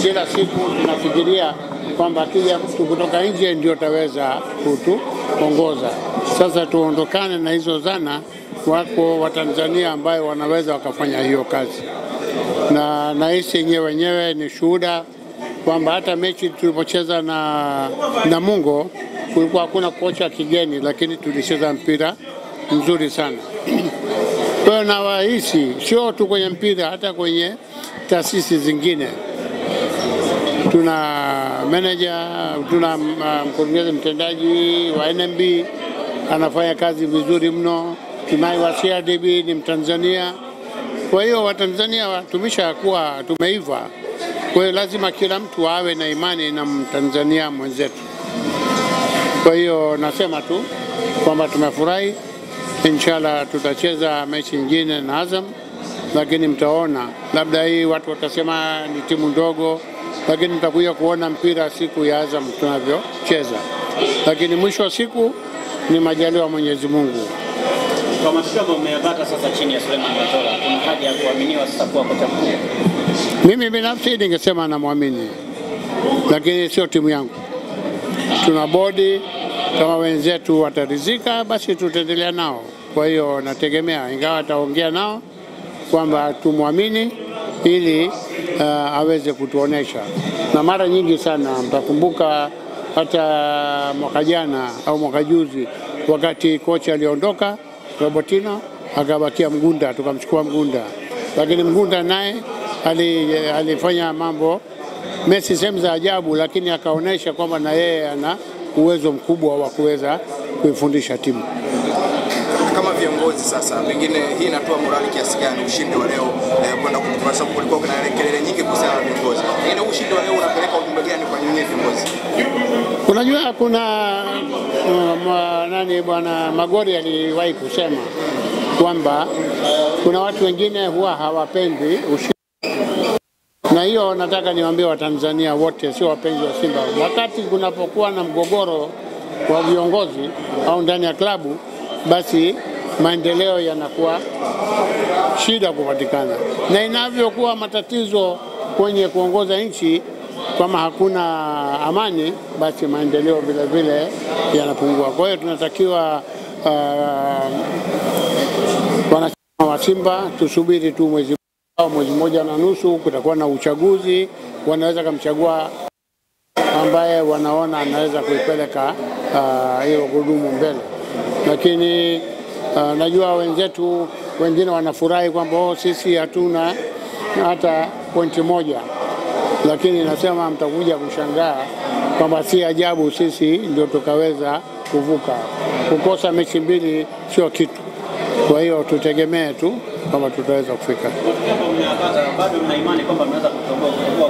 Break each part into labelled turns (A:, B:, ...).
A: Kila siku tunafikiria kwamba akija mtu kutoka nje ndio ataweza kutuongoza. Sasa tuondokane na hizo zana, wako Watanzania ambayo wanaweza wakafanya hiyo kazi. Na nahisi wenyewe ni shuhuda kwamba hata mechi tulipocheza na Namungo kulikuwa hakuna kocha kigeni, lakini tulicheza mpira mzuri sana. Kwa hiyo nawahisi sio tu kwenye mpira, hata kwenye taasisi zingine. Tuna manager, tuna mkurugenzi mtendaji wa NMB anafanya kazi vizuri mno. Tunaye wa CRDB ni Mtanzania. Kwa hiyo Watanzania tumeshakuwa tumeiva. Kwa hiyo lazima kila mtu awe na imani na Mtanzania mwenzetu. Kwa hiyo nasema tu kwamba tumefurahi. Inshallah tutacheza mechi nyingine na Azam, lakini mtaona labda hii watu watasema ni timu ndogo, lakini mtakuja kuona mpira siku ya Azam tunavyocheza. Lakini mwisho wa siku ni majaliwa ya Mwenyezi Mungu.
B: Kwa matokeo umeyapata sasa chini ya Suleiman Matola, kuna haja ya kuaminiwa sasa kuwa kocha mkuu?
A: Mimi binafsi ningesema namwamini, lakini sio timu yangu. Tuna bodi, kama wenzetu watarizika basi tutaendelea nao. Kwa hiyo nategemea, ingawa ataongea nao kwamba tumwamini ili aweze kutuonesha. Na mara nyingi sana mtakumbuka hata mwaka jana au mwaka juzi, wakati kocha aliondoka Robotino akabakia Mgunda, tukamchukua Mgunda, lakini Mgunda naye alifanya mambo Messi sehemu za ajabu, lakini akaonesha kwamba na yeye ana uwezo mkubwa wa kuweza kuifundisha timu.
C: Kama viongozi sasa, pengine hii inatoa morali kiasi gani ushindi wa leo kwenda kwa sababu kulikuwa kuna kelele nyingi kuhusiana na viongozi. Pengine ushindi wa leo unapeleka ujumbe gani kwa nyinyi viongozi?
A: Unajua kuna bwana Magori aliwahi kusema kwamba kuna watu wengine huwa hawapendi ushindi. Na hiyo nataka niwaambie Watanzania wote, sio wapenzi wa Simba. Wakati kunapokuwa na mgogoro wa viongozi au ndani ya klabu, basi maendeleo yanakuwa shida kupatikana. Na inavyokuwa matatizo kwenye kuongoza nchi, kama hakuna amani, basi maendeleo vile vile yanapungua. Kwa hiyo tunatakiwa wanachama wa Simba tusubiri tu mwezi mmoja na nusu, kutakuwa na uchaguzi, wanaweza kumchagua ambaye wanaona anaweza kuipeleka hiyo gurudumu mbele. Lakini najua wenzetu wengine wanafurahi kwamba sisi hatuna hata pointi moja, lakini nasema mtakuja kushangaa kwamba si ajabu sisi ndio tukaweza kuvuka. Kukosa mechi mbili sio kitu. Kwa hiyo tutegemee tu kama tutaweza kufika.
B: Bado mna imani kwamba mnaweza kutoboa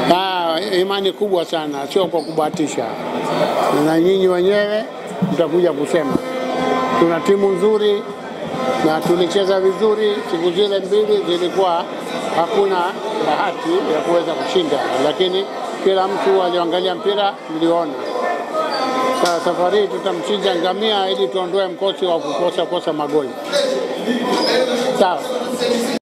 B: kwa
A: imani kubwa sana, sio kwa kubahatisha. Na nyinyi wenyewe mtakuja kusema tuna timu nzuri na tulicheza vizuri. Siku zile mbili zilikuwa hakuna bahati ya kuweza kushinda, lakini kila mtu aliangalia mpira, mliona. Sasa safari tutamchinja ngamia ili tuondoe mkosi wa kukosa magoli. Sawa.